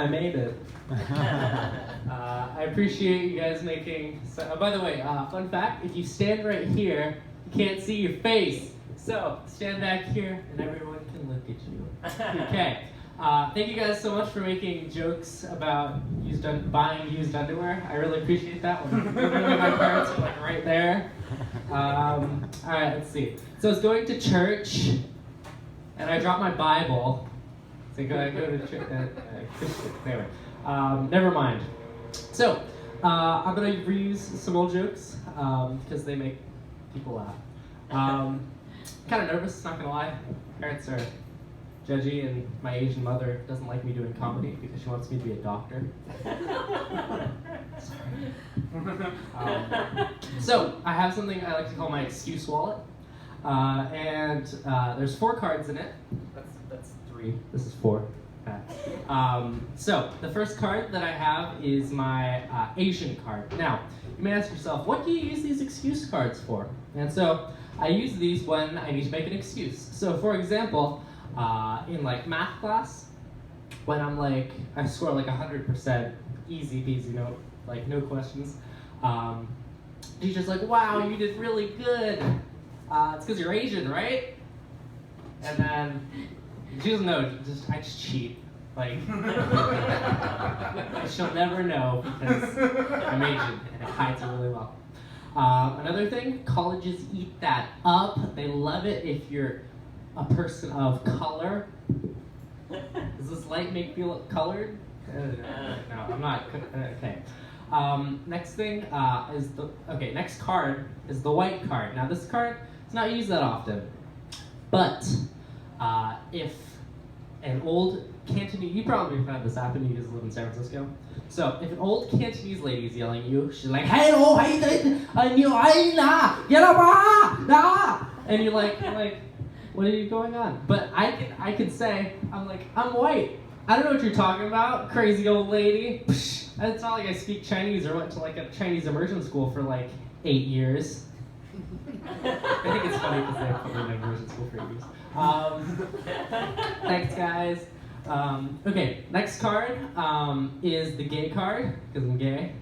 I made it. I appreciate you guys making. By the way, fun fact: if you stand right here, you can't see your face. So stand back here, and everyone can look at you. Okay. Thank you guys so much for making jokes about buying used underwear. I really appreciate that one. My parents are like right there. All right, let's see. So I was going to church, and I dropped my Bible. So I go to church. Anyway, never mind. So I'm gonna reuse some old jokes because they make people laugh. Kind of nervous, not gonna lie. Parents are judgy, and my Asian mother doesn't like me doing comedy because she wants me to be a doctor. So I have something I like to call my excuse wallet, and there's 4 cards in it. That's 3. This is 4. Okay. So the first card that I have is my Asian card. Now you may ask yourself, what do you use these excuse cards for? And so I use these when I need to make an excuse. So for example, in like math class, when I'm like, I score like 100%, easy peasy, no questions. Teacher's like, wow, you did really good. It's because you're Asian, right? And then she doesn't know, I just cheat. Like, she'll never know because I'm Asian and it hides it really well. Another thing, colleges eat that up. They love it if you're a person of color. Does this light make you look colored? No, I'm not. Okay. Next thing next card is the white card. Now this card is not used that often, but if an old Cantonese, you probably have had this happen, you guys live in San Francisco. So if an old Cantonese lady is yelling at you, she's like, hello, and you're like, what are you going on? But I could say, I'm white. I don't know what you're talking about, crazy old lady. It's not like I speak Chinese or went to like a Chinese immersion school for like 8 years. I think it's funny because they put me in immersion school for 8 years. Thanks, guys. Okay, next card is the gay card, because I'm gay.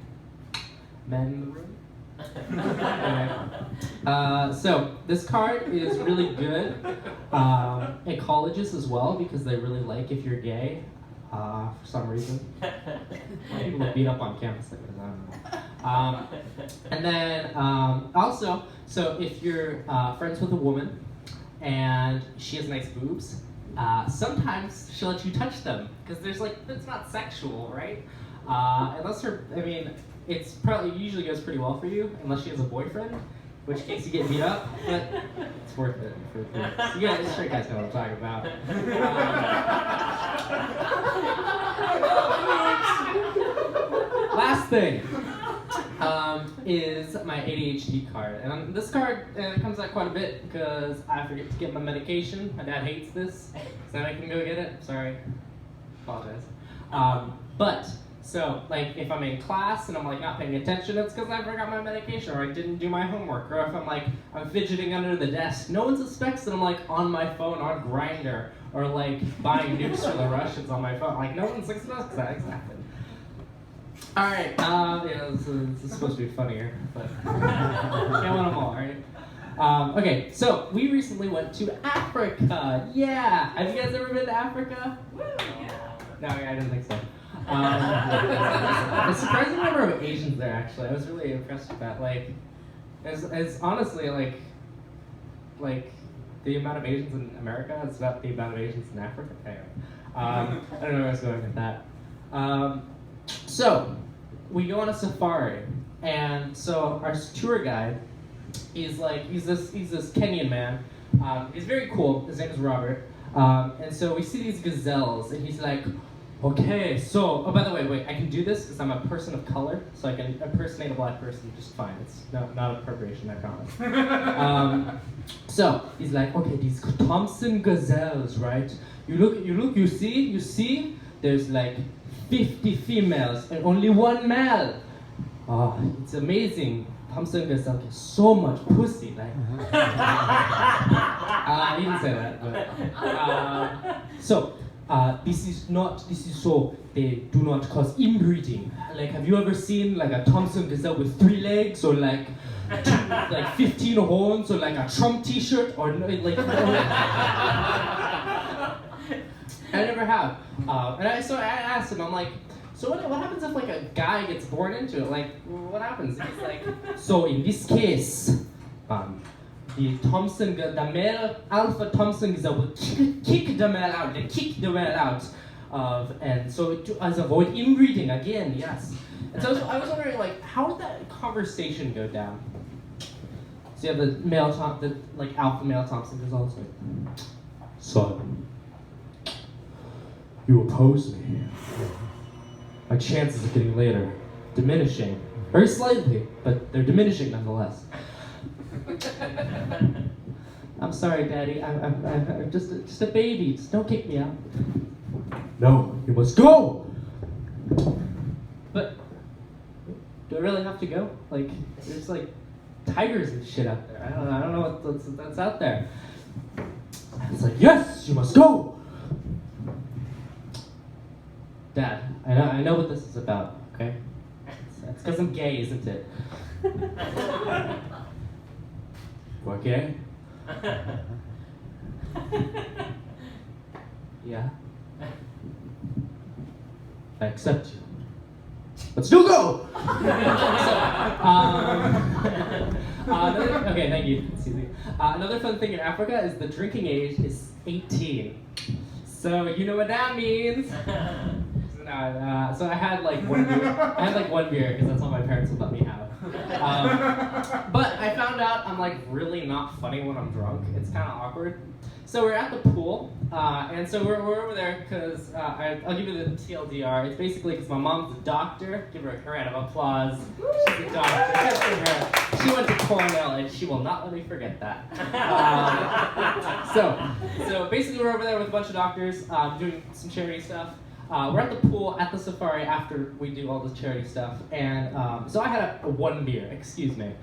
Men in the room. Anyway. So this card is really good at colleges as well because they really like if you're gay for some reason. People will beat up on campus like this, I don't know. And then also, so if you're friends with a woman and she has nice boobs, sometimes she'll let you touch them because it's not sexual, right? It's probably usually goes pretty well for you unless she has a boyfriend, in which case you get beat up, but it's worth it. You guys, straight guys know what I'm talking about. Last thing is my ADHD card, and this card comes out quite a bit because I forget to get my medication. My dad hates this, so I can go get it. Sorry, apologize. So, like, if I'm in class and I'm, like, not paying attention, it's because I forgot my medication, or I didn't do my homework, or if I'm fidgeting under the desk, no one suspects that I'm, like, on my phone on Grindr, or, like, buying nukes for the Russians on my phone. Like, no one suspects that happened. Alright, this is supposed to be funnier, but can't win them all, right? Okay, so we recently went to Africa. Yeah! Have you guys ever been to Africa? Woo! Yeah. No, I didn't think so. A surprising number of Asians there, actually. I was really impressed with that. Like, as honestly, like the amount of Asians in America is about the amount of Asians in Africa. Anyway, I don't know where I was going with that. So, we go on a safari, and so our tour guide is he's this Kenyan man. He's very cool. His name is Robert. And so we see these gazelles, and he's like, okay, so, oh, by the way, wait, I can do this because I'm a person of color, so I can impersonate a black person just fine. It's not appropriation, I promise. So, he's like, okay, these Thompson gazelles, right? You see, there's like 50 females and only 1 male. Oh, it's amazing. Thompson gazelle gets so much pussy, like. He didn't say that, but. this is so they do not cause inbreeding. Like, have you ever seen like a Thompson gazelle with 3 legs, or like 15 horns, or like a Trump T-shirt, or like? I never have. So I asked him, I'm like, so what happens if like a guy gets born into it? Like, what happens? He's like, so in this case, the male alpha Thompson gazelle will kick the male out. They kick the male out and so to avoid inbreeding again. Yes. And so I was wondering, like, how did that conversation go down? So you have the alpha male Thompson gazelle. It's like, son, you oppose me. My chances of getting later diminishing, very slightly, but they're diminishing nonetheless. I'm sorry, Daddy. I'm just a baby. Just don't kick me out. No, you must go. But do I really have to go? Like, there's like tigers and shit out there. I don't know what's out there. It's like, yes, you must go. Dad, I know what this is about. Okay, it's because I'm gay, isn't it? Okay. Yeah. I accept you. But still go! Okay, thank you. Another fun thing in Africa is the drinking age is 18. So you know what that means. So I had like one beer because that's all my parents would let me have. But I found out I'm like really not funny when I'm drunk. It's kind of awkward. So we're at the pool, and so we're over there because I'll give you the TLDR. It's basically because my mom's a doctor. Give her a round of applause. She's a doctor. Good for her. She went to Cornell, and she will not let me forget that. So basically we're over there with a bunch of doctors doing some charity stuff. We're at the pool at the safari after we do all this charity stuff, and so I had a 1 beer. Excuse me.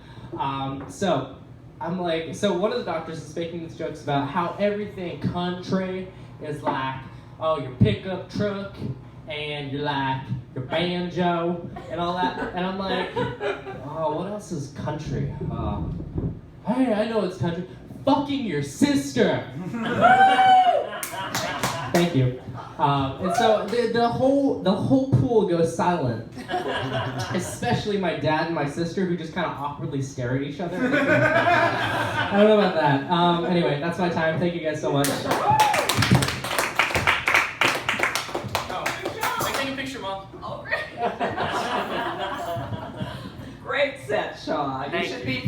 So I'm like, so one of the doctors is making these jokes about how everything country is like, oh, your pickup truck, and you're like your banjo, and all that. And I'm like, oh, what else is country? Hey, I know it's country. Fucking your sister. Thank you. And so the whole pool goes silent, especially my dad and my sister, who just kind of awkwardly stare at each other. I don't know about that. Anyway, that's my time. Thank you guys so much. Oh, take a picture, Mom. Oh, great. Great set, Sean. You should be